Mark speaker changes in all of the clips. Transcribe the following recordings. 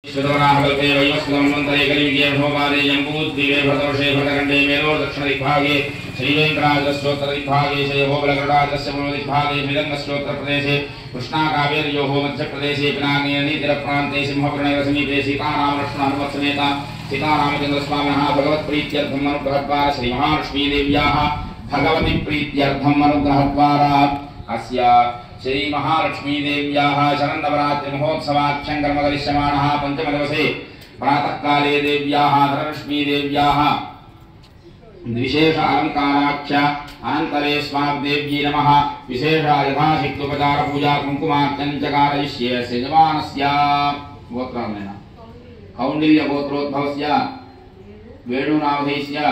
Speaker 1: श्रुतवराहकल्पे वैवस्वतमन्वन्तरे कलियुगे भवपादे जम्बूद्वीपे भरतवर्षे भरतखण्डे मेरोर् दक्षिणदिग्भागे श्रीवेङ्कटाचलस्योत्तरदिग्भागे शयभोबलगरुडाचलस्य पूर्वदिग्भागे मिलङ्गस्योत्तरप्रदेशे कृष्णाकावेर्योः मध्यप्रदेशे पिनाकिनीतीरप्रान्ते सिंहपूर्णैरसमीपे सीतारामलक्ष्मणहनुमत्समेत सीतारामचन्द्रस्वामिनः भगवत्प्रीत्यर्थम् अनुग्रहद्वारा श्रीमहालक्ष्मीदेव्याः भगवती प्रीत्यर्थम् अनुग्रहद्वारा अस्य श्री महालक्ष्मी देव्याः शरन्नवरात्रि महोत्सवाख्यं करिष्यमाणः पंचमदिवसे प्रातः काले देव्याः धनलक्ष्मी देव्याः विशेष अलंकाराख्य अनंतरे स्वाग्देव्यै नमः विशेष यथाशक्त्युपचार पूजा कुंकुमार्चनं च कारयिष्ये यजमानस्य गोत्रमेन कौण्डिल्य गोत्रोद्भवस्य वेणुनामधेयस्य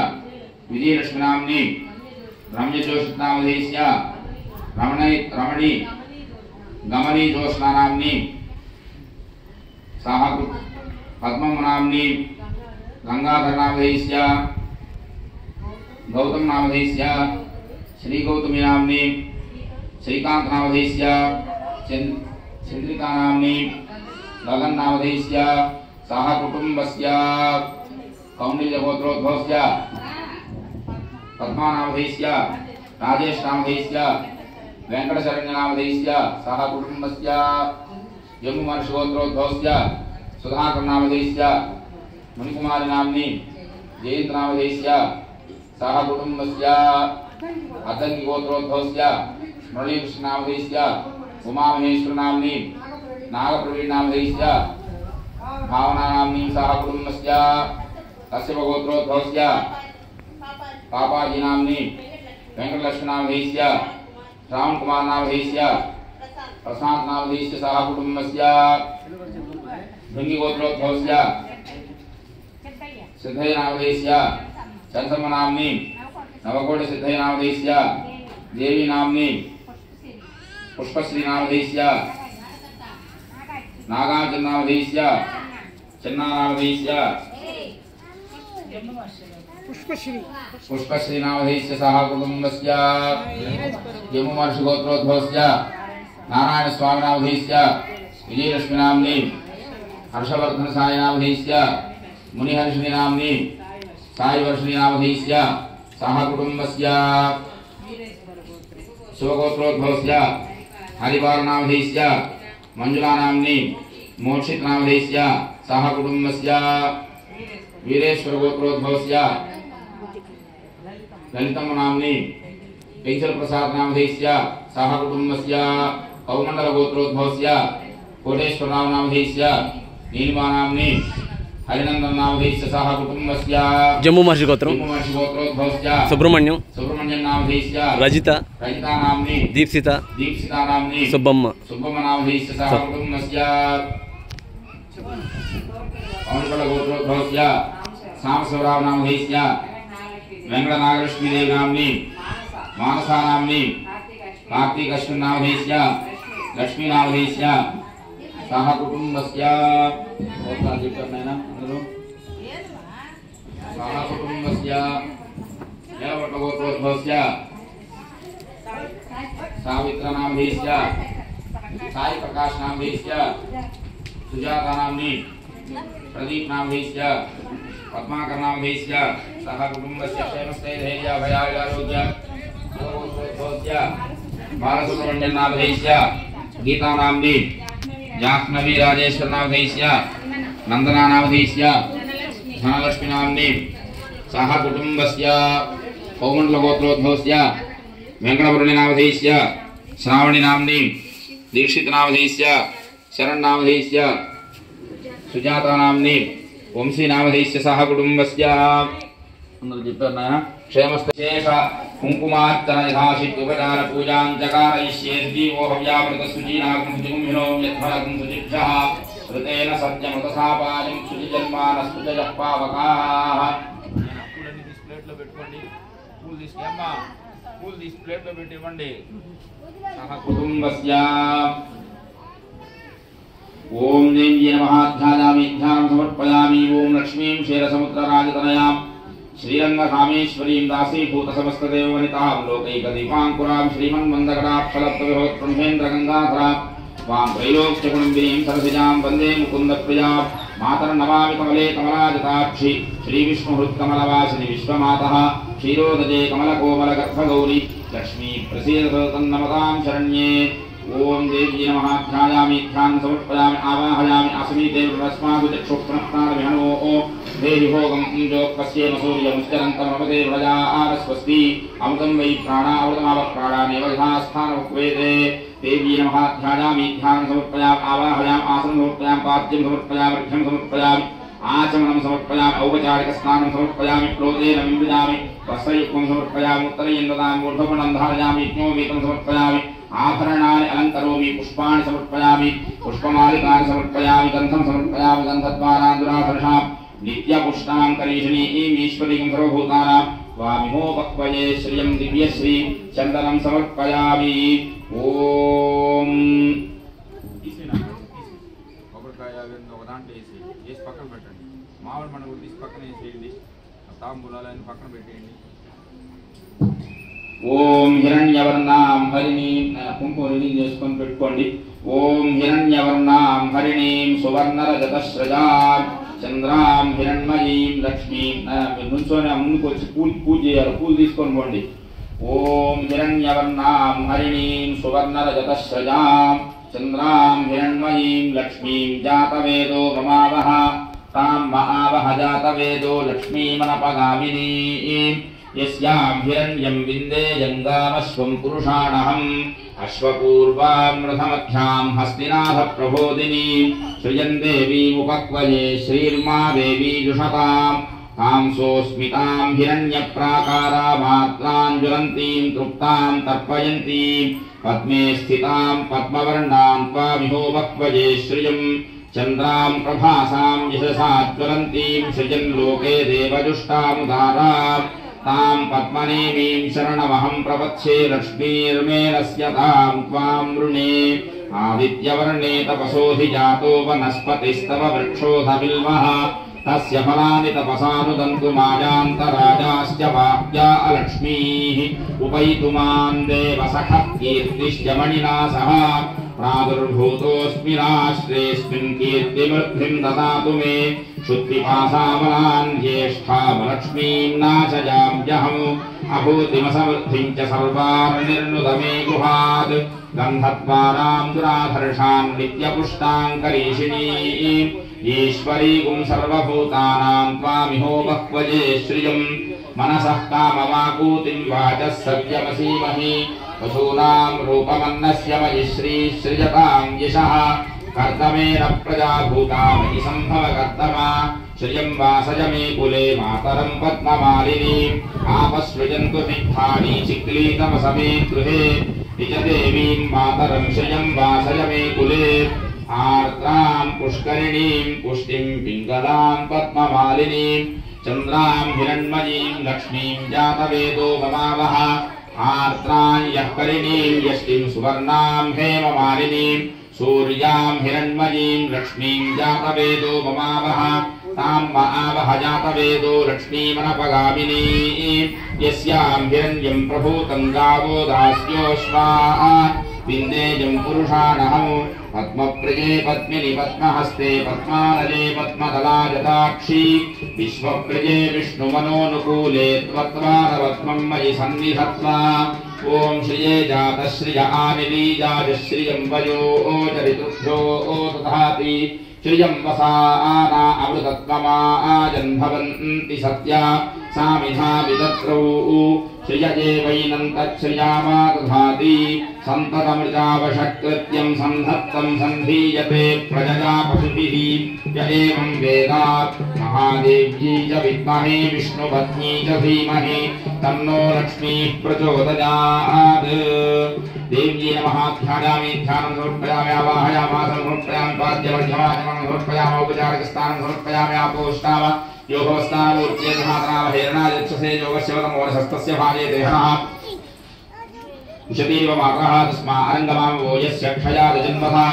Speaker 1: विजयलक्ष्मीनाम्नि रम्यजोषितनामधेयस्य रमणी गमनी जोष्णा नाम्नी साहा पद्मम नाम्नी गंगाधर नामधेयस्य गौतम नामधेयस्य श्री गौतमी नाम्नी श्रीकांत नामधेयस्य चंद्रिका नाम्नी गगन नामधेयस्य साहा कुटुंबस्य कौण्डिल्य गोत्रोद्भवस्य पद्मा नामधेयस्य राजेश नामधेयस्य वेंकटशरण्य नामधेयस्य सह कुटुंबस्य जम्बूमहर्षिगोत्रोद्भवस्य सुधाकर नामधेयस्य मुनिकुमारी नाम्नी जयेन्द्र नामधेयस्य सह कुटुंबस्य अतंगी गोत्रोद्भवस्य मुरलीकृष्ण नामधेयस्य उमामहेश्वर नाम्नी नागप्रवीण नामधेयस्य भावना नाम्नी सह कुटुंबस्य कश्यप गोत्रोद्भवस्य पापाजी नाम्नी वेंकटलक्ष्मी नामधेयस्य राम कुमार नामधेयस्य प्रशांत नामधेयस्य सह कुटुंबस्य भृंगी गोत्रोद्भवस्य सिद्धय नामधेयस्य चंद्रम नाम्नी नवकोटि सिद्धय नामधेयस्य देवी नाम्नी पुष्पश्री नामधेयस्य नागार्जुन नामधेयस्य चन्ना नामधेयस्य पुष्पश्री नामधेयस्य सह कुटुंबस्य जम्बूमहर्षिगोत्रोद्भवस्य नारायण स्वामी नामधेयस्य विजयलक्ष्मी नाम्नी हर्षवर्धन साई नामधेयस्य मुनिहर्षिणी नाम्नी साई वर्षिणी नामधेयस्य सह कुटुंबस्य शिवगोत्रोद्भवस्य हरिवार नामधेयस्य मंजुला नाम्नी मोक्षित नामधेयस्य सह कुटुंबस्य वीरेश्वर गोत्रोद्भवस्य ललितम नाम्नी कैसर प्रसाद नामधेयस्य सह कुटुंबस्य कौमंडल गोत्रोद्भवस्य कोटेश्वर नामधेयस्य नीलिमा नाम्नी हरिनंदन नामधेयस्य सह कुटुंबस्य
Speaker 2: जम्बूमहर्षि
Speaker 1: गोत्रोद्भवस्य
Speaker 2: सुब्रह्मण्यम
Speaker 1: नामधेयस्य
Speaker 2: रजिता
Speaker 1: नाम्नी
Speaker 2: दीप्सिता
Speaker 1: नाम्नी
Speaker 2: सुब्बम्म
Speaker 1: नामधेयस्य सह कुटुंबस्य कौमंडल गोत्रोद्भवस्य सामसवराव नामधेयस्य वेंकटनागलक्ष्मी देवी नाम्नी मानसा नाम्नी कार्तिक अश्विन नामधेयस्य लक्ष्मी नामधेयस्य सह कुटुंबस्य सह कुटुंबस्य गोत्रोद्भवस्य सावित्र नामधेयस्य साई प्रकाश नामधेयस्य सुजाता नाम्नी प्रदीप नामधेयस्य पद्माकर नामधेयस्य सह कुटुंबस्य क्षेमस्थैर्य भयारोग्य बालसुब्रह्मण्यन नामधेयस्य गीता नाम्नी जाह्नवी राजेश्वर नामधेयस्य नंदना नामधेयस्य धनलक्ष्मी नाम्नी सह कुटुंबस्य कौमंडल गोत्रोद्भवस्य वेंकटमुरली नामधेयस्य श्रावणी नाम्नी दीक्षित नामधेयस्य शरण नामधेयस्य सुजाता नाम्नी वंशी नामधेयस्य सह कुटुंबस्य क्षेमस्थेष कुंकुमार्चन यथाशित्युपचार पूजां च कारयिष्ये दीवो हव्यामृतसुजीनागं सुजिगुंभिनों यद्भरगं सुजिभ्यः ऋतेन सत्यमृतसापायं सुजिजन्मानस्तुजयः पावकाः सह कुटुंबस्य ओम देव्यै नमः ध्यायामि ध्यानं समर्पयामि ओम लक्ष्मीं क्षीरसमुद्रराजतनयां श्रीरंगकामेश्वरीं दासीभूत समस्तदेववनितां लोकैकदीपाङ्कुरां श्रीमन्मन्दकटाक्षलब्धविभवत्ब्रह्मेन्द्रगङ्गाधरां वां त्रैलोक्यकुण्डलीं सरसिजां वन्दे मुकुन्दप्रियां मातर्नमामि कमले कमलाजताक्षि श्रीविष्णुहृत्कमलवासिनि विश्वमातः क्षीरोदजे कमलकोमलगर्भगौरी लक्ष्मी प्रसीदतु तन्नमतां शरण्ये। ओम देवी नमः। ध्यायामि ध्यानं समर्पयामि आवाहयामि अस्मिते तस्मात् चक्षुप्रणप्तारविहनो देहि भोगं जोक्कस्येन सूर्यमुच्चरन्तं नमते व्रजाः स्वस्ति अमृतं वै प्राणामृतमावः प्राणानेव यथास्थानमुपवेदे। देवी नमः। ध्यायामि ध्यानं समर्पयामि आवाहयामि आसनं समर्पयामि पाद्यं समर्पयामि अर्घ्यं समर्पयामि आचमनं समर्पयामि औपचारिकस्नानं समर्पयामि प्रोतेन विमृजामि वस्त्रयुक्तं समर्पयामि उत्तरयन्दताम् ऊर्ध्वपुण्डं धारयामि यज्ञोपवीतं समर्पयामि आभरणानि अलङ्करोमि पुष्पाणि समर्पयामि पुष्पमालिकानि समर्पयामि गन्धं समर्पयामि गन्धद्वारान्दुराधर्षां नित्यपुष्टां करीषिणीं ईश्वरीं सर्वभूतानां स्वामिहोपक्वये श्रियं दिव्यश्री चन्दनं समर्पयामि। ओम మామిడి పండు తీసి పక్కన వేసేయండి తాంబూలాలను పక్కన పెట్టేయండి। ఓం హిరణ్యవర్ణాం హరిణీం కుంకుమ రిలీజ్ చేసుకొని పెట్టుకోండి। ఓం హిరణ్యవర్ణాం హరిణీం సువర్ణరజతశ్రజాం చంద్రాం హిరణ్మయీం లక్ష్మీం నుంచోని ముందుకు వచ్చి పూజ చేయాలి పూలు తీసుకొని పోండి। ఓం హిరణ్యవర్ణాం హరిణీం సువర్ణరజతశ్రజాం చంద్రాం హిరణ్మయీం లక్ష్మీం జాతవేదో మమావహ तां महावह जातवेदो लक्ष्मीमनपगामिनीं यस्यां हिरण्यं विन्दे जङ्गामश्वं पुरुषाणहम् अश्वपूर्वामृतमध्यां हस्तिनाथ प्रबोधिनीं श्रियं देवीमुपक्वये श्रीर्मा देवी जुषतां तां सोऽस्मितां हिरण्यप्राकारामात्रां ज्वलन्तीं तृप्तां तर्पयन्तीं पद्मे स्थितां पद्मवर्णां त्वामिहोपक्वये श्रियं चन्द्रां प्रभासां यशसा ज्वलन्तीं सृजन् लोके देवजुष्टामुदारां तां पद्मनेमीं शरणमहं प्रपत्स्ये लक्ष्मीर्मे नश्यतां त्वां वृणे। आदित्यवर्णे तपसोऽधिजातो वनस्पतिस्तव वृक्षोऽधबिल्वः तस्य फलानि तपसानुदन्तु मायान्तराजाश्च वाक्या अलक्ष्मीः उपैतुमां देवसखः कीर्तिश्च मणिना सह प्रादुर्भूतोऽस्मि राष्ट्रेऽस्मिन् कीर्तिमृद्धिं ददातु मे क्षुत्पिपासामलान् ज्येष्ठामलक्ष्मीं नाशयाम्यहम् अभूतिमसमृद्धिं च सर्वार्निर्नुत मे गृहात् गन्धद्वारां दुराधर्षान् नित्यपुष्टां करीषिणीं ईश्वरीं सर्वभूतानां त्वामिहोपक्वये श्रियं मनसः कामवाकूतिं वाचः सत्यमसीमहि पशूनां रूपमन्नस्य मयि श्रीसृजतां यशः कर्तमेन प्रजाभूता मयि सम्भव कर्तमा श्रियं वासज मे कुले मातरं पद्ममालिनीम् आपसृजन्तु सिद्धानि चिक्लीतमसमे गृहे निजदेवीं मातरं श्रियं वासज मे कुले आर्द्रां पुष्करिणीं पुष्टिं पिङ्गलां पद्ममालिनीं चन्द्रां हिरण्मयीं लक्ष्मीं जातवेदो ममावह आर्द्रां यःकरिणीं यष्टिं सुवर्णां हेममालिनीं सूर्यां हिरण्मयीं लक्ष्मीं जातवेदो ममावह तां महावह जातवेदो लक्ष्मीमनपगामिनीं यस्यां हिरण्यं प्रभूतं गावो दास्योऽश्वाः विन्देजं पुरुषाणहम् पद्मप्रिये पद्मिनि पद्महस्ते पद्मानले पद्मदलाजताक्षी विश्वप्रिये विष्णुमनोनुकूले त्वत्पादपद्मं मयि सन्निधत्वा। ओम श्रिये जातश्रिय आनिलीजाजश्रियं वयो चरितुभ्यो दधाति श्रियं वसाना अमृतत्वमा जन्भवन्ति सत्या सामिधा विदत्रौ श्रियजे वैनं तच्छ्रियामा दधाति सन्ततमृजावशकृत्यं सन्धत्तं सन्धीयते प्रजया पशुभिः य एवं वेदात् महादेव्यै च विद्महे विष्णुपत्न्यै च धीमहि तन्नो लक्ष्मीः प्रचोदयात्। देव्यै नमः। ध्यायामि ध्यानं समर्पयामि आवाहयामि आसनं समर्पयामि पाद्यवर्घ्यमाचमनं समर्पयामि औपचारिकस्नानं समर्पयामि आपोष्टाव योगवस्थानमूर्त्यै महातनावहेरणायच्छसे योगस्य वदमोरशस्तस्य भाजे देहनः उशतीव मातरः तस्मारङ्गमां वो यस्य क्षयाद जन्मथा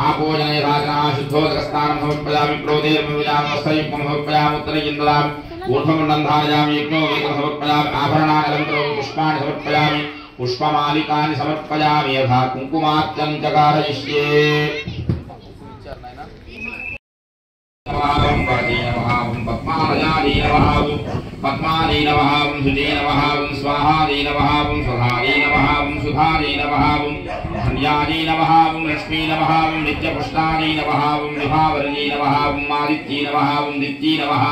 Speaker 1: आपोजने राजनः शुद्धोदकस्नानं समर्पयामि प्रोतेर्मविजामि वस्त्रयुक्तं समर्पयामि उत्तरयन्ददामि ऊर्ध्वमुण्डं धारयामि यज्ञोपवीतं समर्पयामि आभरणानि अलङ्करोमि पुष्पाणि समर्पयामि पुष्पमालिकानि समर्पयामि यथा कुङ्कुमार्चनं च कारयिष्ये। नमः वरदे नमः पद्मालयादे नमः पद्मादे नमः सुदे नमः स्वाहादे नमः स्वधादे नमः सुधादे नमः धन्यादे नमः लक्ष्मी नमः नित्यपुष्टादे नमः विभावरदे नमः आदित्ये नमः दित्ये नमः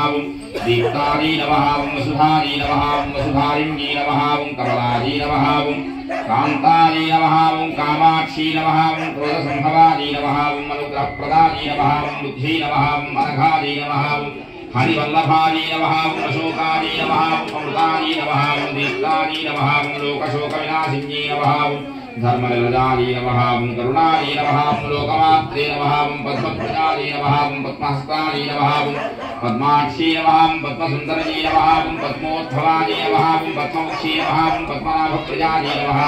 Speaker 1: दीप्तादे नमः वसुधादे नमः वसुधारिण्ये नमः कमलादे नमः कांतादे नमः कामाक्षी नमः क्रोधसंभवादे नमः अनुग्रहप्रदादे नमः बुद्धि नमः अनघादे नमः हरिवल्लभादे नमः अशोकादे नमः अमृतादे नमः दीप्तादे नमः लोकशोकविनाशिन्ये नमः धर्मलजादे नमः करुणादे नमः लोकमात्रे नमः पद्मध्वजादे नमः पद्महस्तादे नमः पद्माक्षी नमः पद्मसुन्दरी नमः पद्मोद्भवादे नमः पद्ममुखी नमः पद्मनाभप्रियादे नमः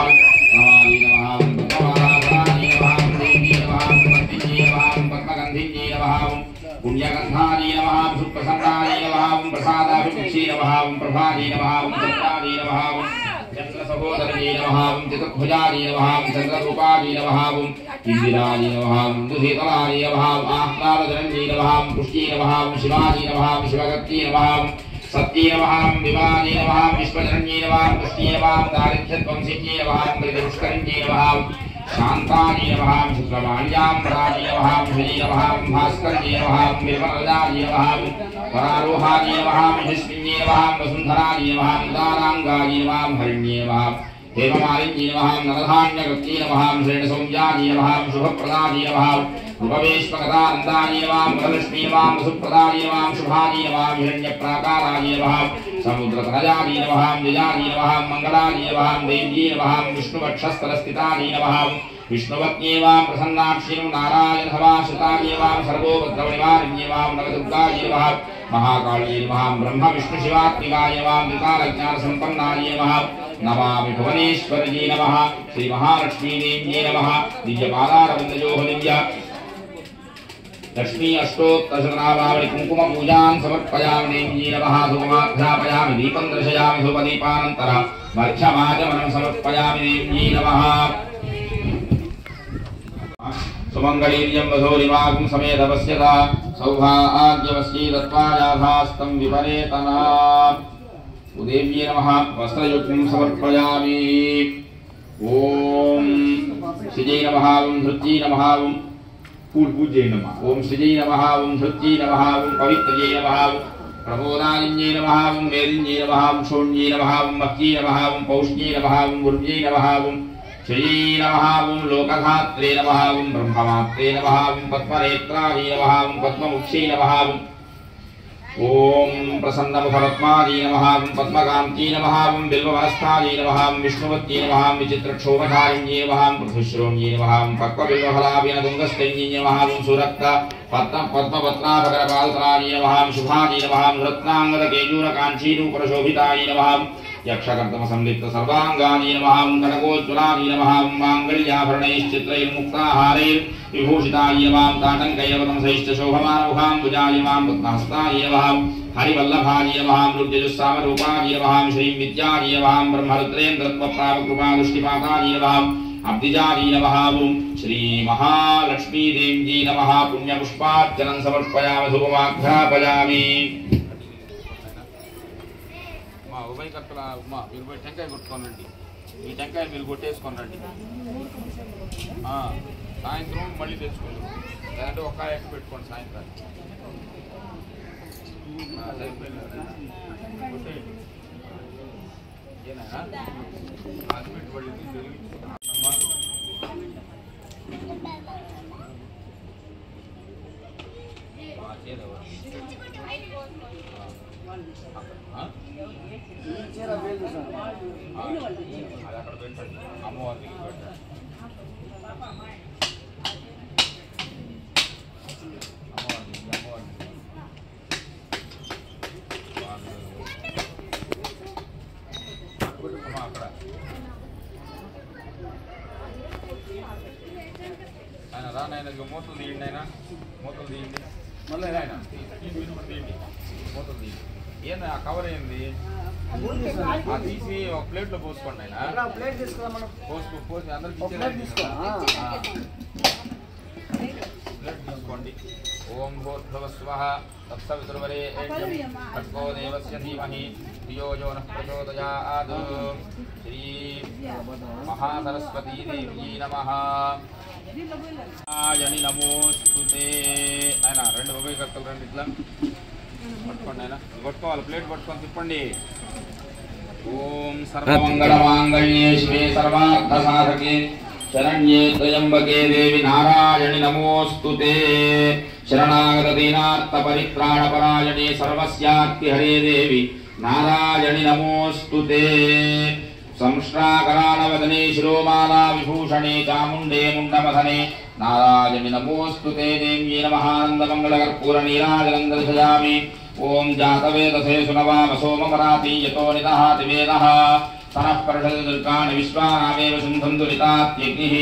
Speaker 1: नमादे नमः पद्मवाराधनादे नमः देवी नमः पद्मिनी नमः पद्मगन्धिन्ये नमः पुण्यगन्धादे नमः सुप्रसन्नादे नमः प्रसादाभिमुखी नमः प्रभादे नमः चन्द्रादे नमः चन्द्रसहोदरये नमः चतुर्भुजादे नमः चन्द्ररूपादे नमः इंदिरादे नमः दुहितलादे नमः आह्लादजनन्ये नमः पुष्टे नमः शिवादे नमः शिवगत्ये नमः सत्ये नमः विवादे नमः विश्वजनन्ये नमः पुष्टे नमः दारिद्र्यध्वंसिन्ये नमः मृदपुष्करिण्ये नमः शान्तादे नमः शुक्रमाल्याम्बरादे नमः भुजे नमः भास्कर्ये नमः निर्मलदादे नमः परारोहादे नमः यशस्विन्ये नमः वसुन्धरादे नमः उदाराङ्गादे नमः हरिण्ये नमः हेममालिन्ये नमः नरधान्यकृत्ये नमः श्रेणसौम्यादे नमः शुभप्रदादे नमः रूपवेश्मगदानन्दादे नमः मुखलक्ष्मी नमः वसुप्रदादे नमः शुभादे नमः हिरण्यप्राकारादे नमः समुद्रतनयादे नमः जयादे नमः मङ्गलादे नमः देव्ये नमः विष्णुवक्षस्थलस्थितादे नमः विष्णुवत्ये नमः प्रसन्नाक्षी नारायणसमाश्रितादे नमः सर्वोपद्रवनिवारिण्ये नमः नवदुर्गादे नमः महाकाल्ये नमः ब्रह्म विष्णुशिवात्मिकाय नमः विकालज्ञानसम्पन्नाय नमः नमामि भुवनेश्वर्ये नमः श्रीमहालक्ष्मीदेव्ये नमः दिव्यपादारविन्दयोः दिव्य लक्ष्मी अष्टोत्तरशतनामावली कुङ्कुमपूजां समर्पयामि देव्ये नमः धूमाध्यापयामि दीपं दर्शयामि धूपदीपानन्तर मध्यमाचमनं समर्पयामि देव्ये नमः सुमङ्गलीर्यं वधूरिमागुं समेधवस्यता सौभाग्यवस्यै दत्त्वायाधास्तं विपरेतना देव्ये नमः वस्त्रयुग्मं समर्पयामि ओम श्रीजय नमः ओम धृत्यै नमः ओम पूज्यै नमः ओम श्रीजय नमः ओम धृत्यै नमः ओम पवित्रयै नमः प्रबोधानिन्यै नमः ओम वेदिन्यै नमः ओम शोण्यै नमः ओम मह्यै नमः ओम पौष्ण्यै नमः ओम गुर्व्यै नमः ओम श्रीयै नमः ओम लोकधात्रे नमः ओम ब्रह्ममात्रे नमः ओम पद्मनेत्राय नमः ओम पद्ममुख्यै नमः ओम प्रसन्नमुखरत्नादे नमः पद्मकान्त्यै नमः बिल्ववनस्थादे नमः विष्णुवत्यै नमः विचित्रक्षोभधारिण्ये नमः पृथुश्रोण्ये नमः पक्वबिल्वफलाभिनतुङ्गस्तैन्ये नमः सुरक्त पद्मपत्राभकरपादतलाय नमः शुभादे नमः रत्नाङ्गदकेयूरकाञ्चीरूपरशोभिताय नमः यक्षकर्तमसंलिप्त सर्वाङ्गानि नमः कनकोज्ज्वलानि नमः माङ्गल्याभरणैश्चित्रैर्मुक्ताहारैर्विभूषिताय नमः ताटङ्कैरवतंसैश्च शोभमानमुखाम्बुजाय नमः पद्महस्ताय नमः हरिवल्लभाय नमः मृत्युजुस्सामरूपाय नमः श्रीं विद्याय नमः ब्रह्मरुद्रेन्द्रत्वप्रापकृपादृष्टिपाताय नमः अब्धिजाय नमः श्रीमहालक्ष्मीदेव्यै नमः पुण्यपुष्पार्चनं समर्पयामि धूपमाघ्रापयामि ఉభయ కర్తల ఉమా మీరు పోయి టెంకాయ కొట్టుకోనండి ఈ టెంకాయ మీరు కొట్టేసుకోనండి సాయంత్రం మళ్ళీ తెచ్చుకోండి లేదంటే ఒక్క ఎక్క పెట్టుకోండి సాయంత్రం ఏనా అది పెట్టుబడి అమ్మవారికి అక్కడ ఆయన రా నాయన మూతలు తీయండి ఆయన మూతలు తీయండి మళ్ళీ ఆయన తీయండి మూతలు తీయండి ఏంది ఆ కవర్ ఏంది తీసి ఒక ప్లేట్ లో పోసుకోండి ఆయన ప్లేట్ పోసి అందరికి ప్లేట్ తీసుకోండి ఓం భూర్భువస్వః తత్సవితుర్వరేణ్యం భర్గో దేవస్య ధీమహి ధియో యో నః ప్రచోదయాత్. శ్రీ మహాసరస్వతీ దేవ్యై నమః. ఆయని నమోస్తుతే. ఆయన రెండు ఉపయోగకర్తలు రండి, ఇట్లా పట్టుకోండి. ఆయన పట్టుకోవాలి, ప్లేట్ పట్టుకొని తిప్పండి. ఓం సర్వమంగళమాంగళ్యే శివే సర్వార్థసాధకే శరణ్యే త్రయంబకే దేవి నారాయణి నమోస్తుతే. శరణాగత దీనార్త పరిత్రాణ పరాయణే సర్వస్యార్తి హరే దేవి నారాయణి నమోస్తుతే. సంశ్రాకరాళవదనే శిరోమాలా విభూషణే చాముండే ముండమథనే నారాయణి నమోస్తుతే. దేవ్యై నమః. ఆనందమంగళకర్పూర నీరాజనం దర్శయామి. ఓం జాతవేదసే సునవామ సోమకరాతి యతో నిదహాతి వేదః సనః పరిషద్ దుర్గాణి విశ్వానామేవ సింధంతు నితాత్యగ్నిః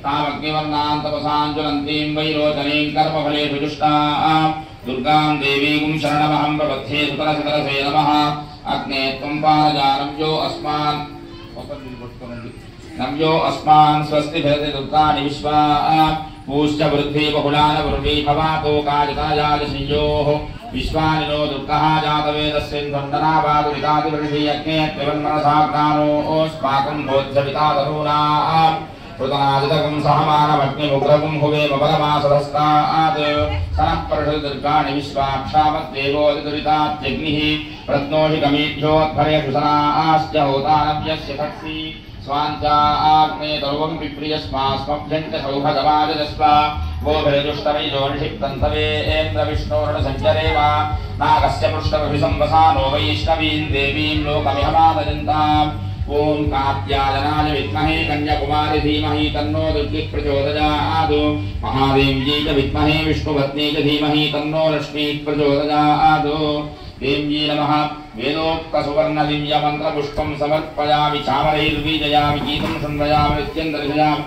Speaker 1: తామగ్నివర్ణాం తపసాంజ్వలంతీం వైరోచనీం కర్మఫలేషు జుష్టాం దుర్గాం దేవీం శరణమహం ప్రపద్యే. సుతరసతరసే నమః. అగ్నే త్వం పారజానవ్యో అస్మాన్ నవ్యో అస్మాన్ స్వస్తి భరతి దుర్గాణి విశ్వా పూశ్చ వృద్ధి బహుళాన వృద్ధి భవాతో కాజితాయాజ సంయోః విశ్వానినో దుర్గః జాతవేదస్సేంద్రనావాదురితాది వృషి యజ్ఞే త్రివన్మనసాగ్నానోస్మాకం భోజ్యవితాదనూనాం పృతనాజితకం సహమానమగ్నిముగ్రగం హువేమ పరమాసదస్తాత్. సనః పరిషద్ దుర్గాణి విశ్వాక్షామద్దేవోదిదురితాత్యగ్నిః ప్రత్నోషి గమీభ్యోద్భరేషు సనాశ్చ హోతానవ్యస్య సత్సి స్వాంచాగ్నే తరువం పిప్రియస్మాస్మభ్యం చ సౌభగమాజస్వ గోభిర్దుష్టమైజోనిషిప్తంతవేంద్ర విష్ణోరణ సంచరేమ నాగస్య పృష్ఠమభిసంవసానో వైష్ణవీం దేవీం లోకమిహమాదజంతాం. ఓం కాత్యాయనాయ విద్మహే కన్యాకుమారి ధీమహి తన్నో దుర్గిః ప్రచోదయాత్. మహాదేవ్యై చ విద్మహే విష్ణుపత్న్యై చ ధీమహి తన్నో లక్ష్మీః ప్రచోదయాత్. దేవ్యై నమః. వేదోక్త సువర్ణ దివ్య మంత్ర పుష్పం సమర్పయామి. చామరైర్వీజయామి. గీతం శృణ్వయామి. నృత్యం దర్శయామి.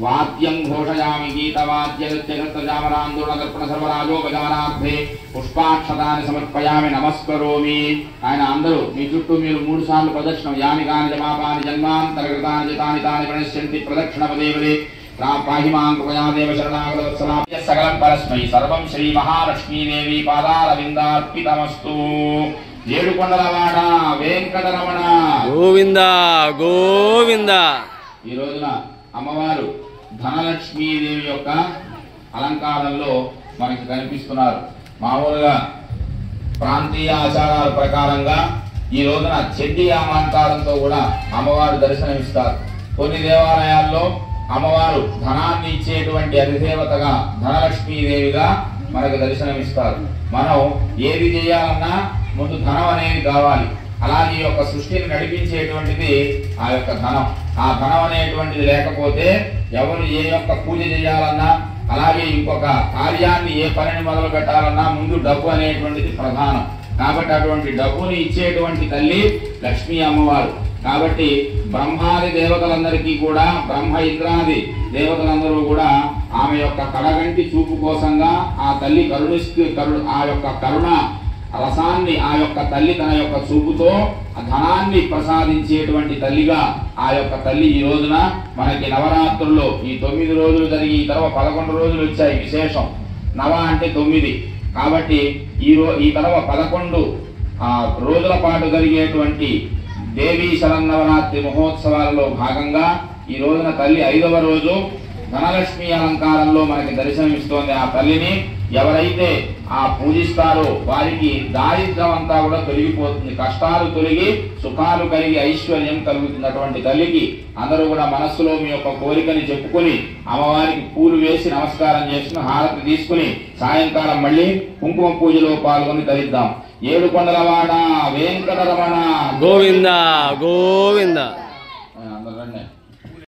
Speaker 1: వాద్యం ఘోషయామి. గీతవాద్యనృత్యగత్రజామరాందోళనదర్పణ సర్వరాజోపచారార్థే పుష్పాక్షతాన్ని సమర్పయామి. నమస్కరోమి. ఆయన అందరూ మీ చుట్టూ మీరు 3 సార్లు ప్రదక్షిణం. యాని కాని జమాపాని జన్మాంతరకృతాని తాని తాని ప్రణశ్యంతి ప్రదక్షిణ పదేవదే పాహిమాం కృపయా దేవ శరణాగతవత్సలా. సకలం పరస్మై సర్వం శ్రీ మహాలక్ష్మీదేవి పాదారవిందార్పితమస్తు. ఏడుకొండలవాడ వెంకటరమణ
Speaker 2: గోవింద గోవింద.
Speaker 1: ఈ రోజున అమ్మవారు ధనలక్ష్మీదేవి యొక్క అలంకారంలో మనకి కనిపిస్తున్నారు. మామూలుగా ప్రాంతీయ ఆచారాల ప్రకారంగా ఈ రోజున చెడ్డి అలంకారంతో కూడా అమ్మవారు దర్శనమిస్తారు. కొన్ని దేవాలయాల్లో అమ్మవారు ధనాన్ని ఇచ్చేటువంటి అధిదేవతగా ధనలక్ష్మీదేవిగా మనకు దర్శనమిస్తారు. మనం ఏది చేయాలన్నా ముందు ధనం అనేది కావాలి. అలాగే ఈ యొక్క సృష్టిని నడిపించేటువంటిది ఆ యొక్క ధనం. ఆ ధనం అనేటువంటిది లేకపోతే ఎవరు ఏ యొక్క పూజ చేయాలన్నా అలాగే ఇంకొక కార్యాన్ని ఏ పనిని మొదలు పెట్టాలన్నా ముందు డబ్బు అనేటువంటిది ప్రధానం. కాబట్టి అటువంటి డబ్బుని ఇచ్చేటువంటి తల్లి లక్ష్మీ అమ్మవారు. కాబట్టి బ్రహ్మాది దేవతలందరికీ కూడా బ్రహ్మ ఇంద్రాది దేవతలందరూ కూడా ఆమె యొక్క కడగంటి చూపు కోసంగా ఆ తల్లి ఆ యొక్క కరుణ రసాన్ని ఆ యొక్క తల్లి తన యొక్క చూపుతో ధనాన్ని ప్రసాదించేటువంటి తల్లిగా ఆ యొక్క తల్లి ఈ రోజున మనకి నవరాత్రుల్లో ఈ 9 రోజులు జరిగి ఈ తర్వాత 11 రోజులు వచ్చాయి విశేషం. నవ అంటే 9 కాబట్టి ఈ తర్వాత 11 రోజుల పాటు జరిగేటువంటి దేవీ శరన్నవరాత్రి మహోత్సవాలలో భాగంగా ఈ రోజున తల్లి 5వ రోజు ధనలక్ష్మి అలంకారంలో మనకి దర్శనమిస్తోంది. ఆ తల్లిని ఎవరైతే పూజిస్తారో వారికి దారిద్ర్యం అంతా కూడా తొలగిపోతుంది. కష్టాలు తొలగి సుఖాలు కలిగి ఐశ్వర్యం కలుగుతున్నటువంటి తల్లికి అందరూ కూడా మనస్సులో మీ యొక్క కోరికని చెప్పుకొని అమ్మవారికి పూలు వేసి నమస్కారం చేసుకుని హారతి తీసుకుని సాయంకాలం మళ్ళీ కుంకుమ పూజలో పాల్గొని ధరిద్దాం. ఏడుకొండలవాడ వెంకటరమణ
Speaker 2: గోవింద గోవింద.
Speaker 1: అందరూ రండి.